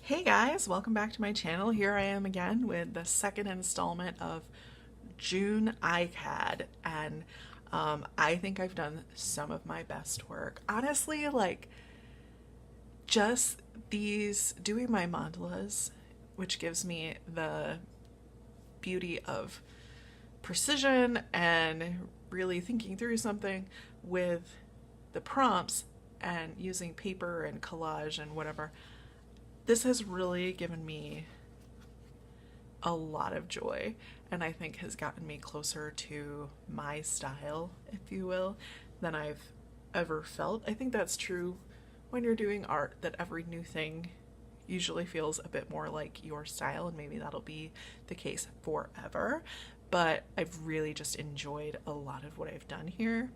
Hey guys, welcome back to my channel. Here I am again with the second installment of June ICAD, and I think I've done some of my best work. Honestly, like just these doing my mandalas, which gives me the beauty of precision and really thinking through something with the prompts and using paper and collage and whatever. This has really given me a lot of joy, and I think has gotten me closer to my style, if you will, than I've ever felt. I think that's true when you're doing art, that every new thing usually feels a bit more like your style, and maybe that'll be the case forever. But I've really just enjoyed a lot of what I've done here.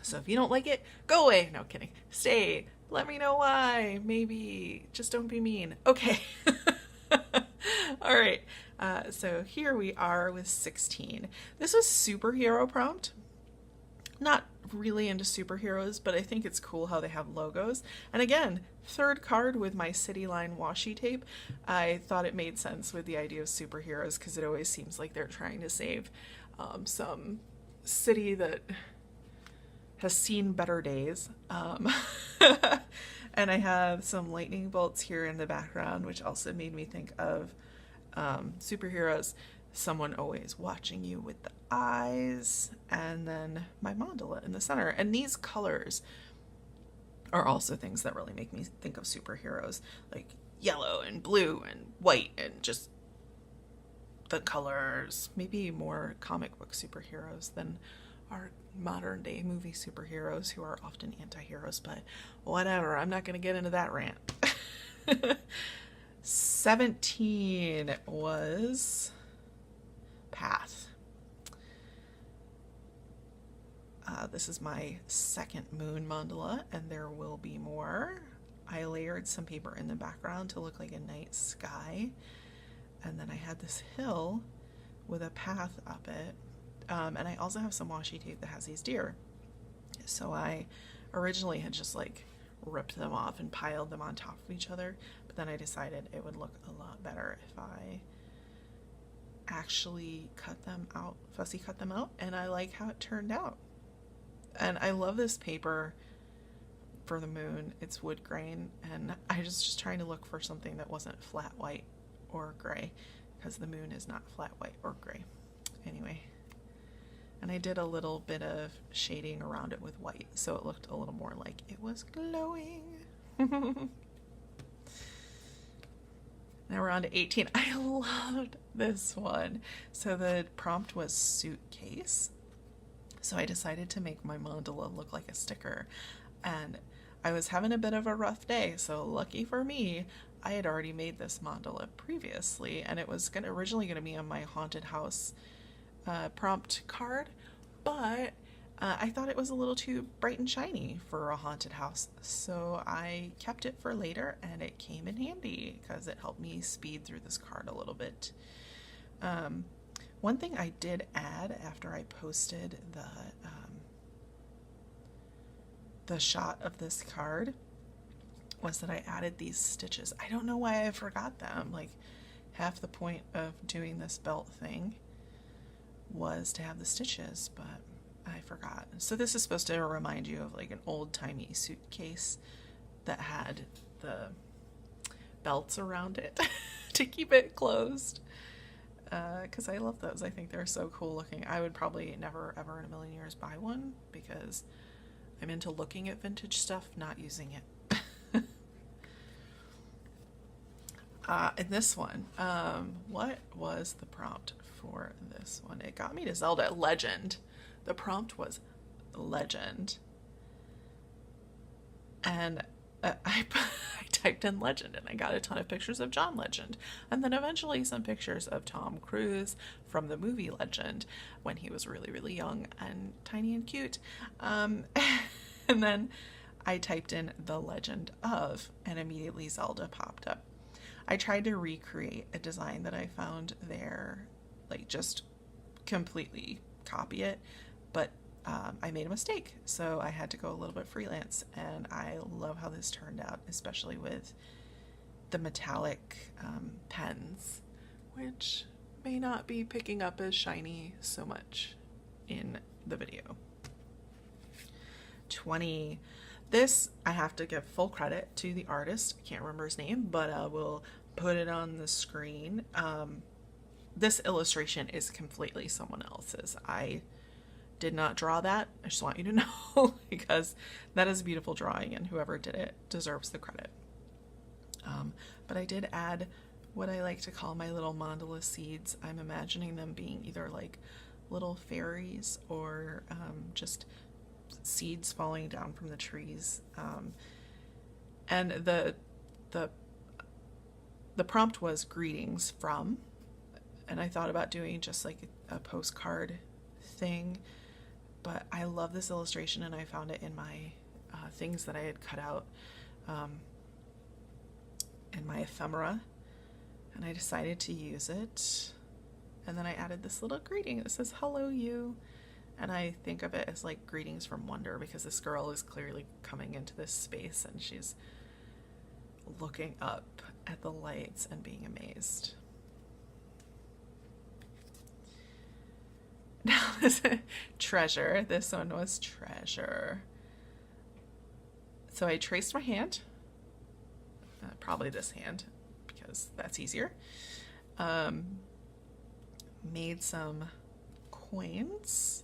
So if you don't like it, go away. No kidding. Stay. Let me know why. Maybe. Just don't be mean. Okay. All right. So here we are with 16. This was superhero prompt. Not really into superheroes, but I think it's cool how they have logos. And again, third card with my city line washi tape. I thought it made sense with the idea of superheroes because it always seems like they're trying to save some city that has seen better days. And I have some lightning bolts here in the background, which also made me think of superheroes. Someone always watching you with the eyes, and then my mandala in the center. And these colors are also things that really make me think of superheroes, like yellow and blue and white, and just the colors, maybe more comic book superheroes than our modern day movie superheroes, who are often anti-heroes, but whatever, I'm not going to get into that rant. 17 was path. This is my second moon mandala, and there will be more. I layered some paper in the background to look like a night sky, and then I had this hill with a path up it. And I also have some washi tape that has these deer. So I originally had just like ripped them off and piled them on top of each other, but then I decided it would look a lot better if I actually cut them out, fussy cut them out, and I like how it turned out. And I love this paper for the moon. It's wood grain, and I was just trying to look for something that wasn't flat white or gray, because the moon is not flat white or gray. Anyway. And I did a little bit of shading around it with white, so it looked a little more like it was glowing. Now we're on to 18. I loved this one. So the prompt was suitcase. So I decided to make my mandala look like a sticker. And I was having a bit of a rough day, so lucky for me, I had already made this mandala previously, and it was originally going to be on my haunted house prompt card, but I thought it was a little too bright and shiny for a haunted house, so I kept it for later, and it came in handy because it helped me speed through this card a little bit. One thing I did add after I posted the shot of this card was that I added these stitches. I don't know why I forgot them. Like, half the point of doing this belt thing was to have the stitches, but I forgot. So this is supposed to remind you of like an old-timey suitcase that had the belts around it to keep it closed, because I love those. I think they're so cool looking. I would probably never ever in a million years buy one because I'm into looking at vintage stuff, not using it. In this one, what was the prompt for this one? It got me to Zelda. Legend. The prompt was legend. And I typed in legend, and I got a ton of pictures of John Legend. And then eventually some pictures of Tom Cruise from the movie Legend when he was really, really young and tiny and cute. And then I typed in the legend of, and immediately Zelda popped up. I tried to recreate a design that I found there, like just completely copy it, but I made a mistake, so I had to go a little bit freelance, and I love how this turned out, especially with the metallic pens, which may not be picking up as shiny so much in the video. 20. This, I have to give full credit to the artist. I can't remember his name, but I will put it on the screen. This illustration is completely someone else's. I did not draw that. I just want you to know because that is a beautiful drawing and whoever did it deserves the credit. But I did add what I like to call my little mandala seeds. I'm imagining them being either like little fairies or just seeds falling down from the trees. And the prompt was greetings from, and I thought about doing just like a postcard thing, but I love this illustration and I found it in my things that I had cut out in my ephemera, and I decided to use it. And then I added this little greeting that says hello you, and I think of it as like greetings from wonder because this girl is clearly coming into this space and she's looking up at the lights and being amazed. Now this treasure. This one was treasure. So I traced my hand, probably this hand because that's easier. Made some coins,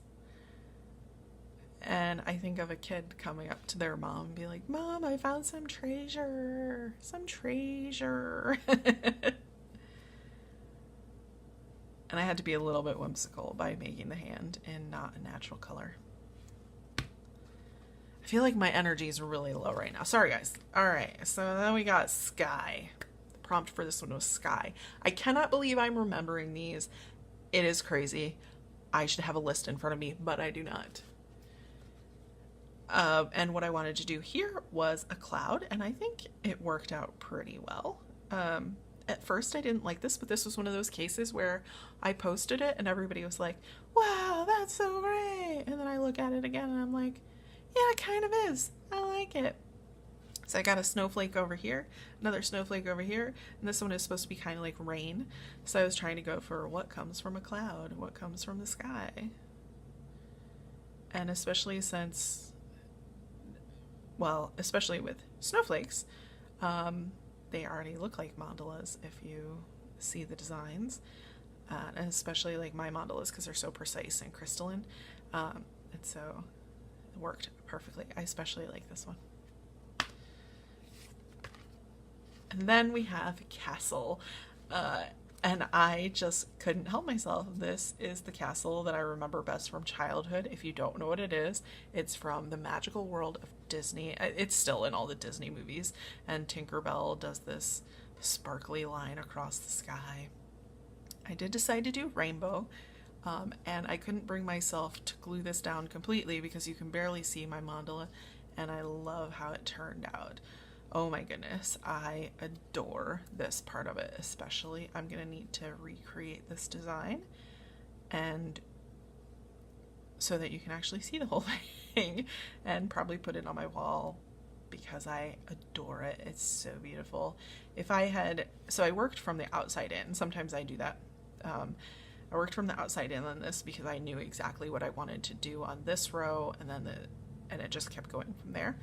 and I think of a kid coming up to their mom and be like, "Mom, I found some treasure, some treasure." And I had to be a little bit whimsical by making the hand in not a natural color. I feel like my energy is really low right now. Sorry, guys. All right, so then we got sky. The prompt for this one was sky. I cannot believe I'm remembering these. It is crazy. I should have a list in front of me, but I do not. And what I wanted to do here was a cloud, and I think it worked out pretty well. At first I didn't like this, but this was one of those cases where I posted it and everybody was like, wow, that's so great. And then I look at it again and I'm like, yeah, it kind of is. I like it. So I got a snowflake over here, another snowflake over here, and this one is supposed to be kind of like rain. So I was trying to go for what comes from a cloud, what comes from the sky. And especially since, well, especially with snowflakes, they already look like mandalas if you see the designs, and especially like my mandalas because they're so precise and crystalline, and so it worked perfectly. I especially like this one. And then we have castle, and I just couldn't help myself. This is the castle that I remember best from childhood. If you don't know what it is, it's from the magical world of Disney. It's still in all the Disney movies, and Tinkerbell does this sparkly line across the sky. I did decide to do rainbow, and I couldn't bring myself to glue this down completely because you can barely see my mandala, and I love how it turned out. Oh my goodness, I adore this part of it especially. I'm gonna need to recreate this design and so that you can actually see the whole thing, and probably put it on my wall because I adore it. It's so beautiful. So I worked from the outside in. Sometimes I do that. I worked from the outside in on this because I knew exactly what I wanted to do on this row, and then it just kept going from there.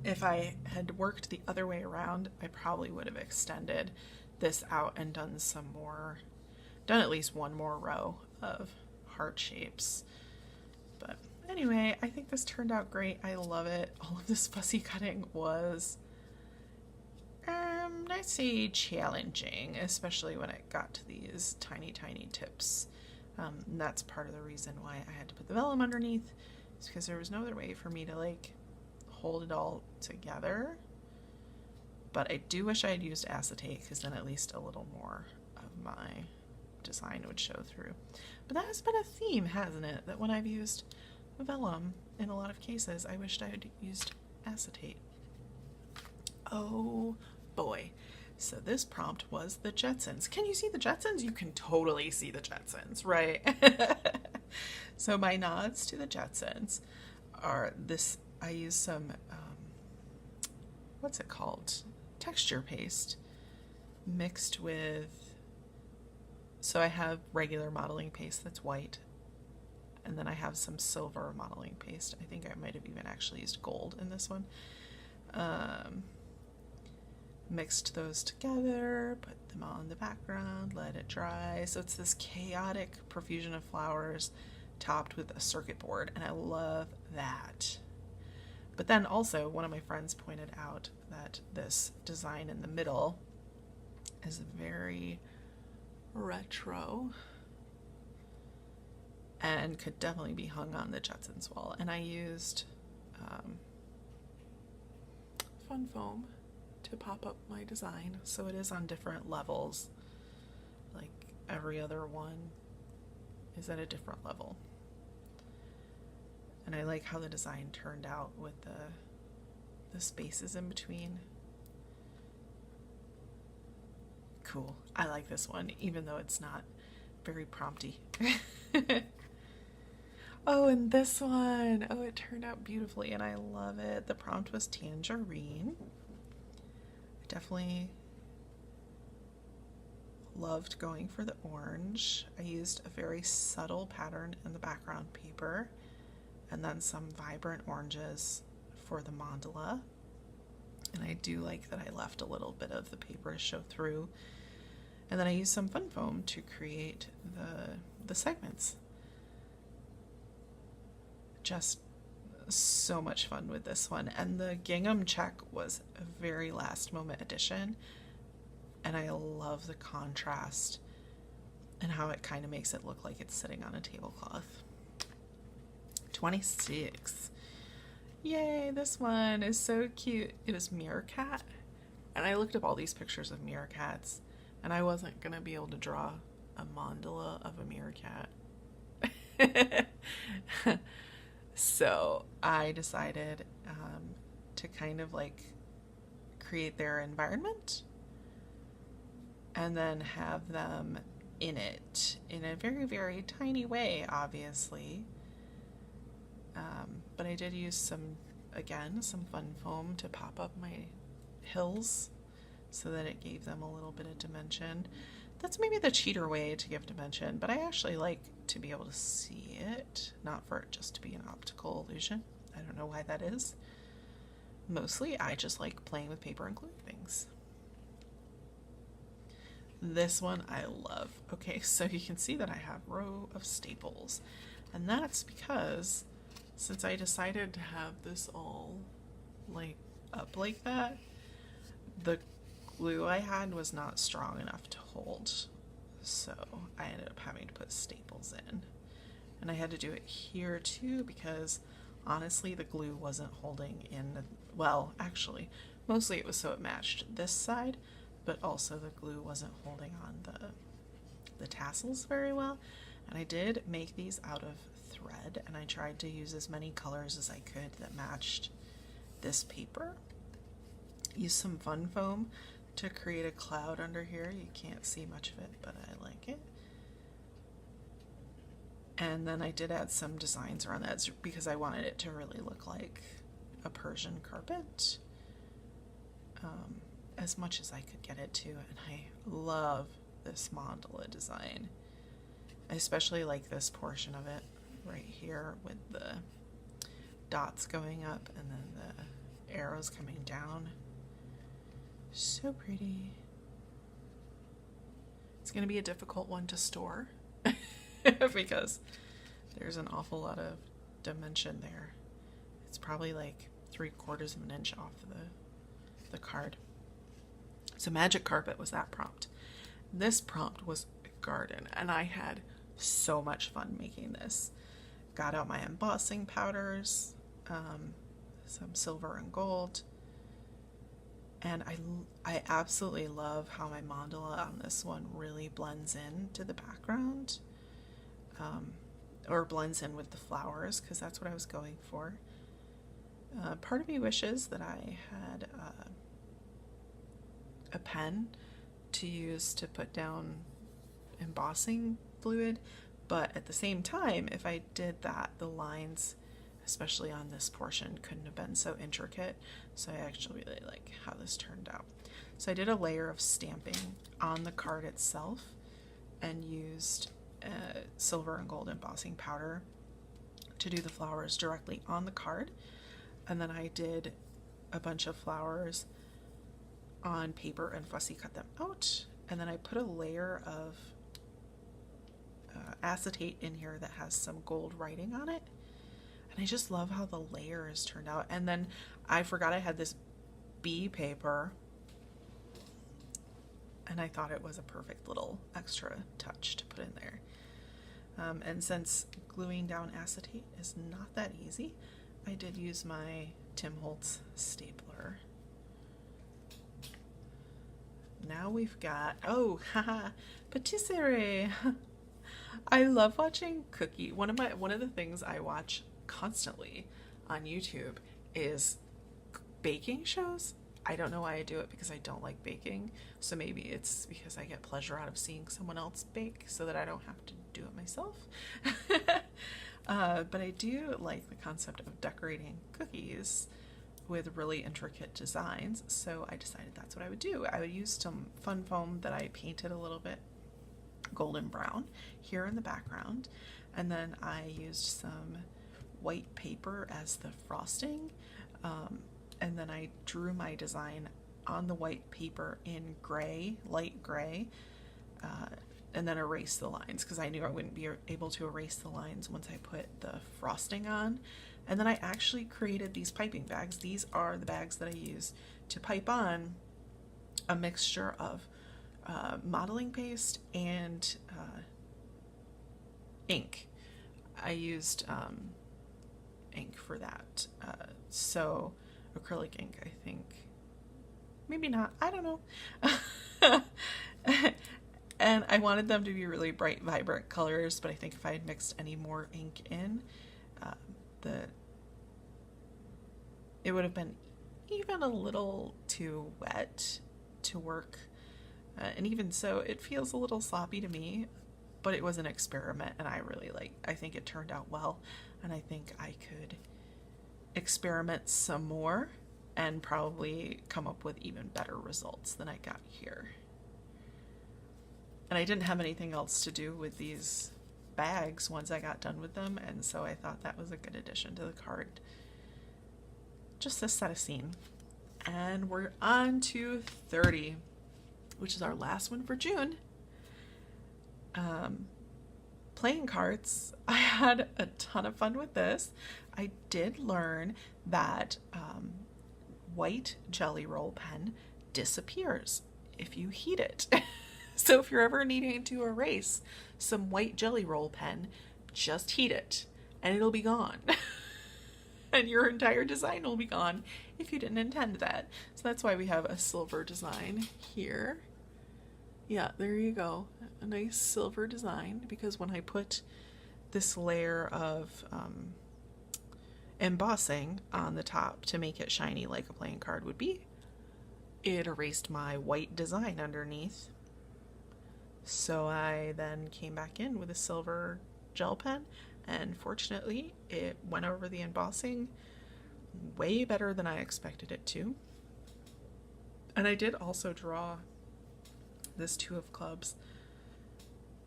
If I had worked the other way around, I probably would have extended this out and done at least one more row of heart shapes. But anyway, I think this turned out great. I love it. All of this fussy cutting was, let's say, challenging, especially when it got to these tiny, tiny tips. And that's part of the reason why I had to put the vellum underneath. It's because there was no other way for me to like hold it all together. But I do wish I had used acetate because then at least a little more of my design would show through. But that has been a theme, hasn't it? That when I've used vellum in a lot of cases, I wished I had used acetate. Oh boy. So this prompt was the Jetsons. Can you see the Jetsons? You can totally see the Jetsons, right? So my nods to the Jetsons are this. I used some what's it called? Texture paste mixed with, so I have regular modeling paste that's white, and then I have some silver modeling paste. I think I might have even actually used gold in this one. Mixed those together, put them on the background, let it dry. So it's this chaotic profusion of flowers topped with a circuit board, and I love that. But then also, one of my friends pointed out that this design in the middle is very retro and could definitely be hung on the Jetsons wall. And I used fun foam to pop up my design, so it is on different levels. Like every other one is at a different level. And I like how the design turned out with the spaces in between. Cool. I like this one, even though it's not very prompty. Oh, and this one. Oh, it turned out beautifully, and I love it. The prompt was tangerine. I definitely loved going for the orange. I used a very subtle pattern in the background paper, and then some vibrant oranges for the mandala. And I do like that I left a little bit of the paper to show through. And then I used some fun foam to create the segments. Just so much fun with this one. And the gingham check was a very last moment addition. And I love the contrast and how it kind of makes it look like it's sitting on a tablecloth. 26. Yay, this one is so cute. It was meerkat. And I looked up all these pictures of meerkats, and I wasn't going to be able to draw a mandala of a meerkat. So I decided to kind of like create their environment and then have them in it in a very, very tiny way, obviously. But I did use some fun foam to pop up my hills so that it gave them a little bit of dimension. That's maybe the cheater way to give dimension, but I actually like to be able to see it, not for it just to be an optical illusion. I don't know why that is. Mostly, I just like playing with paper and gluing things. This one I love. Okay, so you can see that I have a row of staples, and that's because since I decided to have this all like up like that, the glue I had was not strong enough to hold, so I ended up having to put staples in. And I had to do it here too because honestly the glue wasn't holding in well, actually mostly it was so it matched this side, but also the glue wasn't holding on the tassels very well. And I did make these out of thread, and I tried to use as many colors as I could that matched this paper. Use some fun foam to create a cloud under here. You can't see much of it, but I like it. And then I did add some designs around that because I wanted it to really look like a Persian carpet, as much as I could get it to. And I love this mandala design. I especially like this portion of it right here with the dots going up and then the arrows coming down. So pretty. It's going to be a difficult one to store because there's an awful lot of dimension there. It's probably like 3/4 of an inch off the card. So magic carpet was that prompt. This prompt was garden, and I had so much fun making this. Got out my embossing powders, some silver and gold, and I absolutely love how my mandala on this one really blends in to the background, or blends in with the flowers, because that's what I was going for. Part of me wishes that I had a pen to use to put down embossing fluid, but at the same time, if I did that, the lines especially on this portion, couldn't have been so intricate. So I actually really like how this turned out. So I did a layer of stamping on the card itself and used silver and gold embossing powder to do the flowers directly on the card. And then I did a bunch of flowers on paper and fussy cut them out. And then I put a layer of acetate in here that has some gold writing on it. And I just love how the layers turned out. And then I forgot I had this bee paper, and I thought it was a perfect little extra touch to put in there. And since gluing down acetate is not that easy, I did use my Tim Holtz stapler. Now we've got, oh, haha, patisserie. I love watching cookie. One of the things I watch constantly on YouTube is baking shows. I don't know why I do it, because I don't like baking. So maybe it's because I get pleasure out of seeing someone else bake so that I don't have to do it myself. But I do like the concept of decorating cookies with really intricate designs. So I decided that's what I would do. I would use some fun foam that I painted a little bit golden brown here in the background. And then I used some white paper as the frosting. And then I drew my design on the white paper in gray, light gray, and then erased the lines, because I knew I wouldn't be able to erase the lines once I put the frosting on. And then I actually created these piping bags. These are the bags that I use to pipe on a mixture of modeling paste and ink. I used ink for that. So acrylic ink, I think. Maybe not. I don't know. And I wanted them to be really bright, vibrant colors, but I think if I had mixed any more ink in, it would have been even a little too wet to work. And even so, it feels a little sloppy to me, but it was an experiment, and I think it turned out well, and I think I could experiment some more and probably come up with even better results than I got here. And I didn't have anything else to do with these bags once I got done with them, and so I thought that was a good addition to the card, just to set a scene. And we're on to 30, which is our last one for June. Playing cards. I had a ton of fun with this. I did learn that white jelly roll pen disappears if you heat it. So if you're ever needing to erase some white jelly roll pen, just heat it and it'll be gone. And your entire design will be gone if you didn't intend that. So that's why we have a silver design here. Yeah, there you go. A nice silver design, because when I put this layer of embossing on the top to make it shiny like a playing card would be, it erased my white design underneath. So I then came back in with a silver gel pen, and fortunately it went over the embossing way better than I expected it to. And I did also draw this 2 of clubs,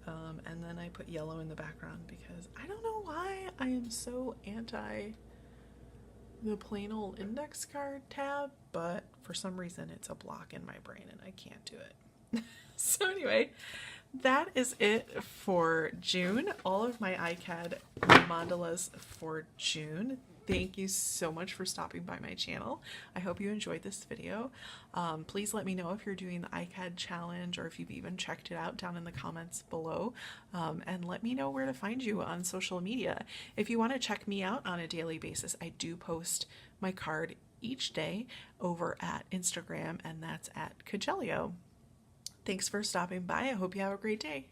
and then I put yellow in the background, because I don't know why I am so anti the plain old index card tab, but for some reason it's a block in my brain and I can't do it. So anyway, that is it for June. All of my ICAD mandalas for June. Thank you so much for stopping by my channel. I hope you enjoyed this video. Please let me know if you're doing the ICAD challenge, or if you've even checked it out down in the comments below. And let me know where to find you on social media. If you want to check me out on a daily basis, I do post my card each day over at Instagram, and that's at Cagelio. Thanks for stopping by. I hope you have a great day.